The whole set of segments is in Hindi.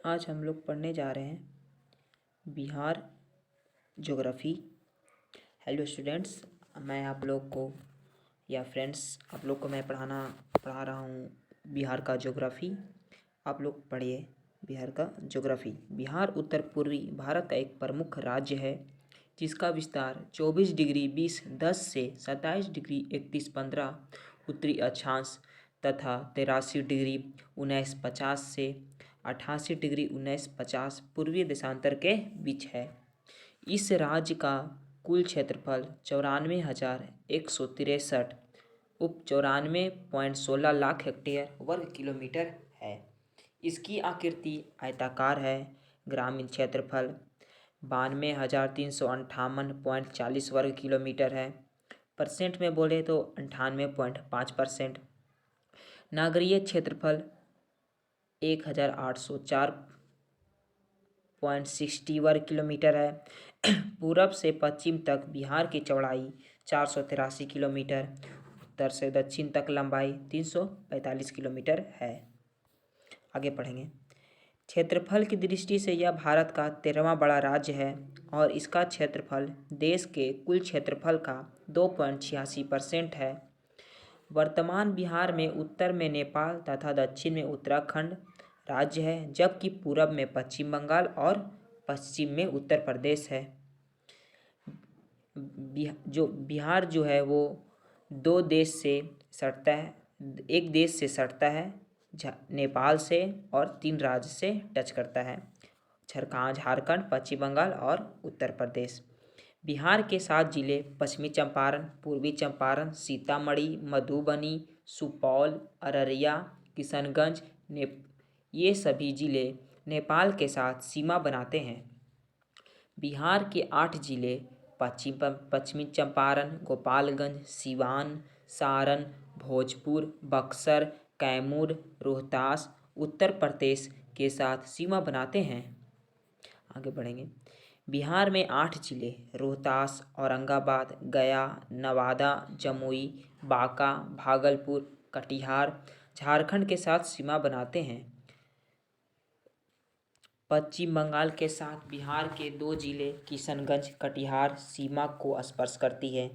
आज हम लोग पढ़ने जा रहे हैं बिहार ज्योग्राफी। हेलो स्टूडेंट्स, मैं आप लोग को या फ्रेंड्स आप लोग को मैं पढ़ा रहा हूँ बिहार का ज्योग्राफी। आप लोग पढ़िए बिहार का ज्योग्राफी। बिहार उत्तर पूर्वी भारत का एक प्रमुख राज्य है जिसका विस्तार 24 डिग्री 20 से 27 डिग्री 31 उत्तरी अक्षांश तथा 83 डिग्री 19 से 88 डिग्री 19 पूर्वी देशांतर के बीच है। इस राज्य का कुल क्षेत्रफल 94,163 उप 94.16 लाख हेक्टेयर वर्ग किलोमीटर है। इसकी आकृति आयताकार है। ग्रामीण क्षेत्रफल 92,358.40 वर्ग किलोमीटर है। परसेंट में बोले तो 98.5%। नागरीय क्षेत्रफल 1,804.60 वर्ग किलोमीटर है। पूरब से पश्चिम तक बिहार की चौड़ाई 483 किलोमीटर, उत्तर से दक्षिण तक लंबाई 345 किलोमीटर है। आगे पढ़ेंगे। क्षेत्रफल की दृष्टि से यह भारत का 13वां बड़ा राज्य है और इसका क्षेत्रफल देश के कुल क्षेत्रफल का 2.86% है। वर्तमान बिहार में उत्तर में नेपाल तथा दक्षिण में उत्तराखंड राज्य है, जबकि पूरब में पश्चिम बंगाल और पश्चिम में उत्तर प्रदेश है। बिहार जो है वो दो देश से सटता है, एक देश से सटता है नेपाल से, और 3 राज्य से टच करता है, झारखंड, पश्चिम बंगाल और उत्तर प्रदेश। बिहार के 7 जिले पश्चिमी चंपारण, पूर्वी चंपारण, सीतामढ़ी, मधुबनी, सुपौल, अररिया, किशनगंज ये सभी जिले नेपाल के साथ सीमा बनाते हैं। बिहार के 8 जिले पश्चिमी चंपारण, गोपालगंज, सिवान, सारण, भोजपुर, बक्सर, कैमूर, रोहतास उत्तर प्रदेश के साथ सीमा बनाते हैं। आगे बढ़ेंगे। बिहार में 8 जिले रोहतास, औरंगाबाद, गया, नवादा, जमुई, बांका, भागलपुर, कटिहार झारखंड के साथ सीमा बनाते हैं। पश्चिम बंगाल के साथ बिहार के 2 जिले किशनगंज, कटिहार सीमा को स्पर्श करती है।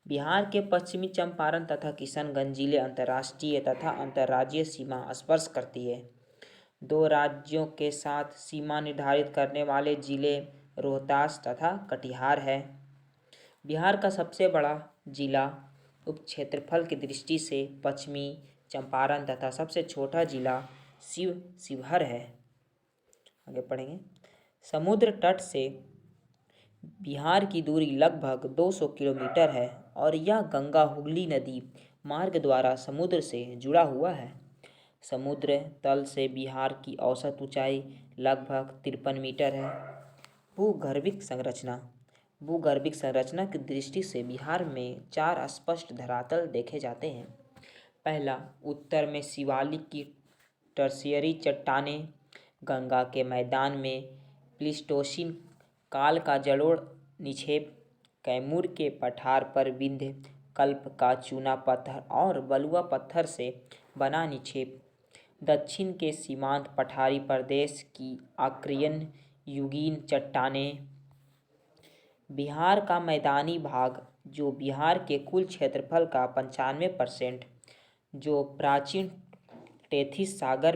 बिहार के पश्चिमी चंपारण तथा किशनगंज जिले अंतर्राष्ट्रीय तथा अंतर्राज्यीय सीमा स्पर्श करती है। 2 राज्यों के साथ सीमा निर्धारित करने वाले जिले रोहतास तथा कटिहार है। बिहार का सबसे बड़ा जिला उप क्षेत्रफल की दृष्टि से पश्चिमी चंपारण तथा सबसे छोटा जिला शिवहर है। आगे पढ़ेंगे। समुद्र तट से बिहार की दूरी लगभग 200 किलोमीटर है और यह गंगा हुगली नदी मार्ग द्वारा समुद्र से जुड़ा हुआ है। समुद्र तल से बिहार की औसत ऊंचाई लगभग 53 मीटर है। भूगर्भिक संरचना की दृष्टि से बिहार में 4 स्पष्ट धरातल देखे जाते हैं। पहला, उत्तर में शिवालिक की टर्शियरी चट्टानें, गंगा के मैदान में प्लीस्टोसीन काल का जलोढ़ निक्षेप, कैमूर के पठार पर विंध्य कल्प का चूना पत्थर और बलुआ पत्थर से बना निक्षेप, दक्षिण के सीमांत पठारी प्रदेश की आक्रियन युगीन चट्टानें। बिहार का मैदानी भाग जो बिहार के कुल क्षेत्रफल का 95%, जो प्राचीन टेथिस सागर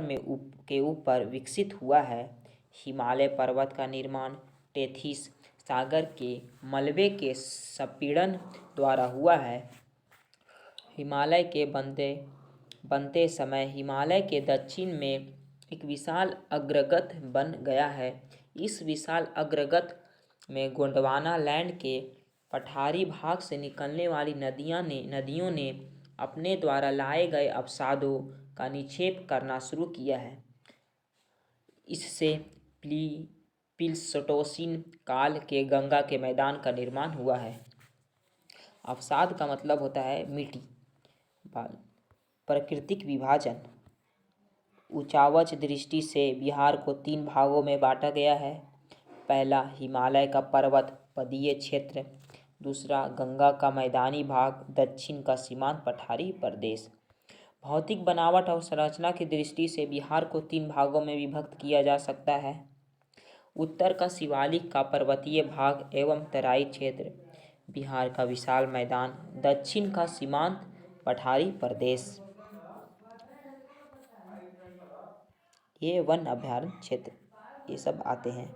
के ऊपर विकसित हुआ है। हिमालय पर्वत का निर्माण टेथिस सागर के मलबे के संपीड़न द्वारा हुआ है। हिमालय के बनते समय हिमालय के दक्षिण में एक विशाल अग्रगत बन गया है। इस विशाल अग्रगत में गोंडवाना लैंड के पठारी भाग से निकलने वाली नदियों ने अपने द्वारा लाए गए अवसादों का निक्षेप करना शुरू किया है। इससे प्लीस्टोसीन काल के गंगा के मैदान का निर्माण हुआ है। अवसाद का मतलब होता है मिट्टी। प्राकृतिक विभाजन। ऊंचावच दृष्टि से बिहार को 3 भागों में बांटा गया है। पहला, हिमालय का पर्वत पदीय क्षेत्र। दूसरा, गंगा का मैदानी भाग। दक्षिण का सीमांत पठारी प्रदेश। भौतिक बनावट और संरचना की दृष्टि से बिहार को 3 भागों में विभक्त किया जा सकता है। उत्तर का शिवालिक का पर्वतीय भाग एवं तराई क्षेत्र, बिहार का विशाल मैदान, दक्षिण का सीमांत पठारी प्रदेश, ये वन अभयारण्य क्षेत्र, ये सब आते हैं।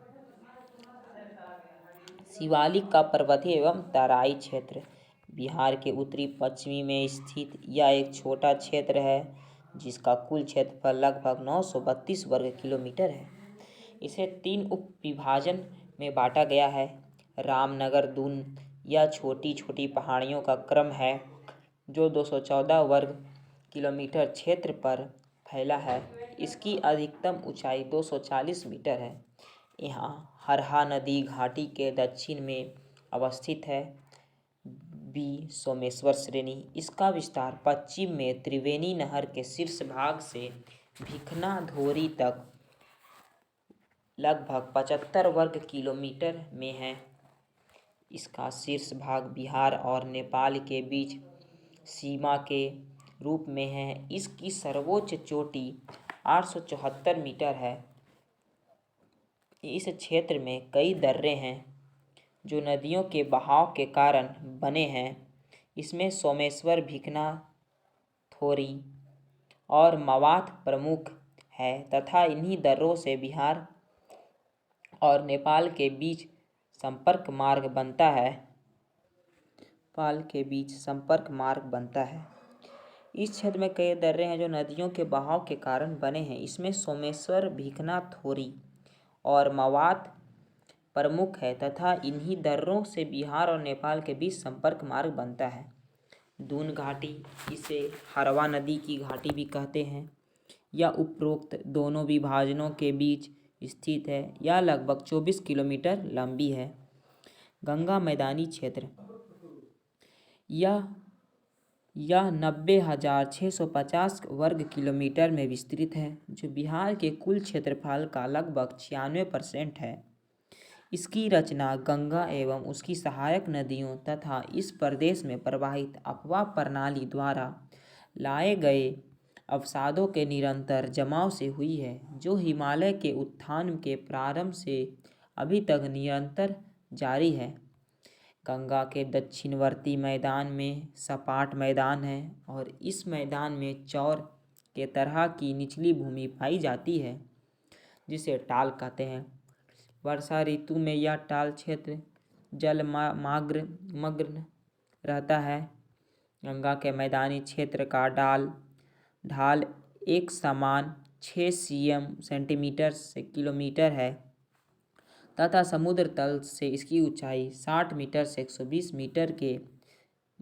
शिवालिक का पर्वतीय एवं तराई क्षेत्र, बिहार के उत्तरी पश्चिमी में स्थित यह एक छोटा क्षेत्र है जिसका कुल क्षेत्रफल लगभग 932 वर्ग किलोमीटर है। इसे 3 उप विभाजन में बांटा गया है। रामनगर दून यह छोटी छोटी पहाड़ियों का क्रम है जो 214 वर्ग किलोमीटर क्षेत्र पर फैला है। इसकी अधिकतम ऊंचाई 240 मीटर है। यहाँ हरहा नदी घाटी के दक्षिण में अवस्थित है। बी सोमेश्वर श्रेणी, इसका विस्तार पश्चिम में त्रिवेणी नहर के शीर्ष भाग से भिखना धोरी तक लगभग 75 वर्ग किलोमीटर में है। इसका शीर्ष भाग बिहार और नेपाल के बीच सीमा के रूप में है। इसकी सर्वोच्च चोटी 874 मीटर है। इस क्षेत्र में कई दर्रे हैं जो नदियों के बहाव के कारण बने हैं। इसमें सोमेश्वर, भिखना, थोरी और मवात प्रमुख है तथा इन्हीं दर्रों से बिहार और नेपाल के बीच संपर्क मार्ग बनता है। इस क्षेत्र में कई दर्रे हैं जो नदियों के बहाव के कारण बने हैं। इसमें सोमेश्वर, भिखना, थोरी और मवात प्रमुख है तथा इन्हीं दर्रों से बिहार और नेपाल के बीच संपर्क मार्ग बनता है। दून घाटी, इसे हरवा नदी की घाटी भी कहते हैं, यह उपरोक्त दोनों विभाजनों के बीच स्थित है। यह लगभग 24 किलोमीटर लंबी है। गंगा मैदानी क्षेत्र, यह 90,650 वर्ग किलोमीटर में विस्तृत है जो बिहार के कुल क्षेत्रफल का लगभग 96% है। इसकी रचना गंगा एवं उसकी सहायक नदियों तथा इस प्रदेश में प्रवाहित अपवाह प्रणाली द्वारा लाए गए अवसादों के निरंतर जमाव से हुई है जो हिमालय के उत्थान के प्रारंभ से अभी तक निरंतर जारी है। गंगा के दक्षिणवर्ती मैदान में सपाट मैदान है और इस मैदान में चौर के तरह की निचली भूमि पाई जाती है जिसे टाल कहते हैं। वर्षा ऋतु में यह टाल क्षेत्र मग्न रहता है। गंगा के मैदानी क्षेत्र का ढाल एक समान 6 सेंटीमीटर से किलोमीटर है तथा समुद्र तल से इसकी ऊंचाई 60 मीटर से 120 मीटर के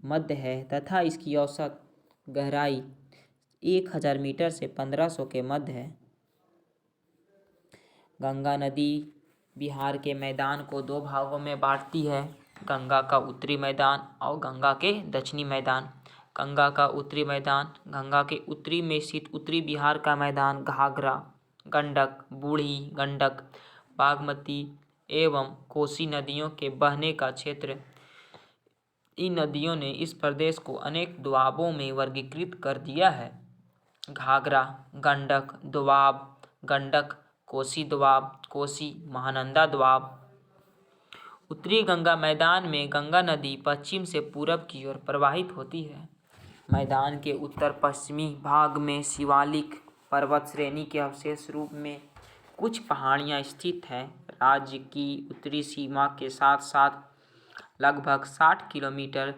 मध्य है तथा इसकी औसत गहराई 1000 मीटर से 1500 के मध्य है। गंगा नदी बिहार के मैदान को 2 भागों में बांटती है, गंगा का उत्तरी मैदान और गंगा के दक्षिणी मैदान। गंगा का उत्तरी मैदान, गंगा के उत्तरी में स्थित उत्तरी बिहार का मैदान घाघरा, गंडक, बूढ़ी गंडक, बागमती एवं कोसी नदियों के बहने का क्षेत्र। इन नदियों ने इस प्रदेश को अनेक दोआबों में वर्गीकृत कर दिया है। घाघरा, गंडक दोआब, गंडक कोसी दोआब, कोसी महानंदा दोआब। उत्तरी गंगा मैदान में गंगा नदी पश्चिम से पूरब की ओर प्रवाहित होती है। मैदान के उत्तर पश्चिमी भाग में शिवालिक पर्वत श्रेणी के अवशेष रूप में कुछ पहाड़ियाँ स्थित हैं। राज्य की उत्तरी सीमा के साथ साथ लगभग 60 किलोमीटर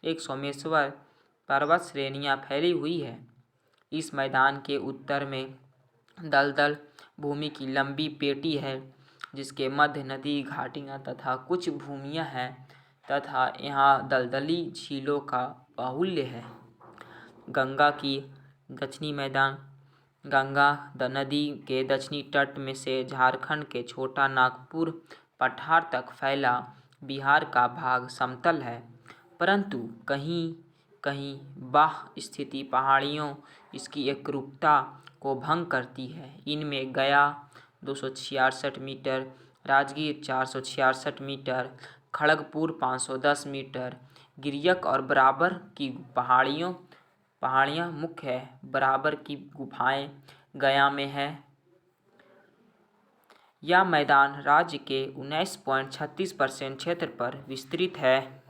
एक सोमेश्वर पर्वत श्रेणियाँ फैली हुई है। इस मैदान के उत्तर में दलदल भूमि की लंबी पेटी है जिसके मध्य नदी घाटियाँ तथा कुछ भूमियाँ हैं तथा यहाँ दलदली झीलों का बाहुल्य है। गंगा की दक्षिणी मैदान, गंगा नदी के दक्षिणी तट में से झारखंड के छोटा नागपुर पठार तक फैला बिहार का भाग समतल है, परंतु कहीं कहीं बाह्य स्थिति पहाड़ियों इसकी एकरूपता को भंग करती है। इनमें Gaya 266 metre, Rajgir 466 metre, Kharagpur 510 metre, Giriyak और बराबर की पहाड़ियों पहाड़ियाँ मुख्य है। बराबर की गुफाएं गया में है। यह मैदान राज्य के 19.36% क्षेत्र पर विस्तृत है।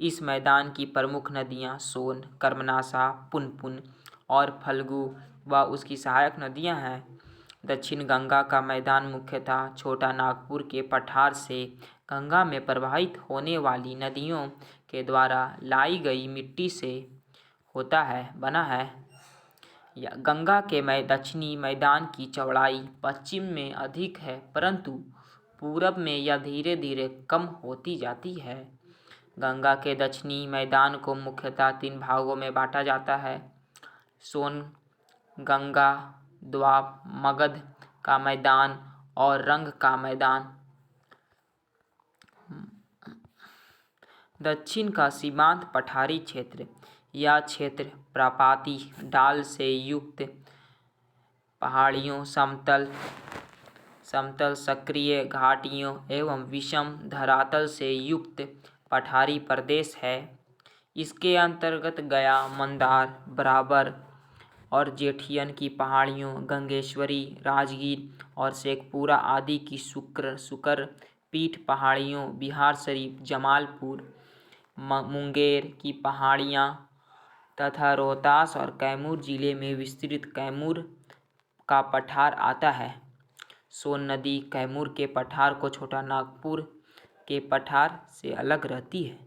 इस मैदान की प्रमुख नदियाँ सोन, कर्मनाशा, पुनपुन और फल्गु व उसकी सहायक नदियाँ हैं। दक्षिण गंगा का मैदान मुख्यतः छोटा नागपुर के पठार से गंगा में प्रवाहित होने वाली नदियों के द्वारा लाई गई मिट्टी से बना है। गंगा के दक्षिणी मैदान की चौड़ाई पश्चिम में अधिक है, परंतु पूरब में यह धीरे धीरे कम होती जाती है। गंगा के दक्षिणी मैदान को मुख्यतः 3 भागों में बांटा जाता है: सोन गंगा द्वाब मगध का मैदान और रंग का मैदान। दक्षिण का सीमांत पठारी क्षेत्र। यह क्षेत्र प्रपाती ढाल से युक्त पहाड़ियों, समतल सक्रिय घाटियों एवं विषम धरातल से युक्त पठारी प्रदेश है। इसके अंतर्गत गया, मंदार, बराबर और जेठियन की पहाड़ियों, गंगेश्वरी, राजगीर और शेखपुरा आदि की शुकर पीठ पहाड़ियों, बिहार शरीफ, जमालपुर, मुंगेर की पहाड़ियाँ तथा रोहतास और कैमूर जिले में विस्तृत कैमूर का पठार आता है। सोन नदी कैमूर के पठार को छोटा नागपुर के पठार से अलग रहती है।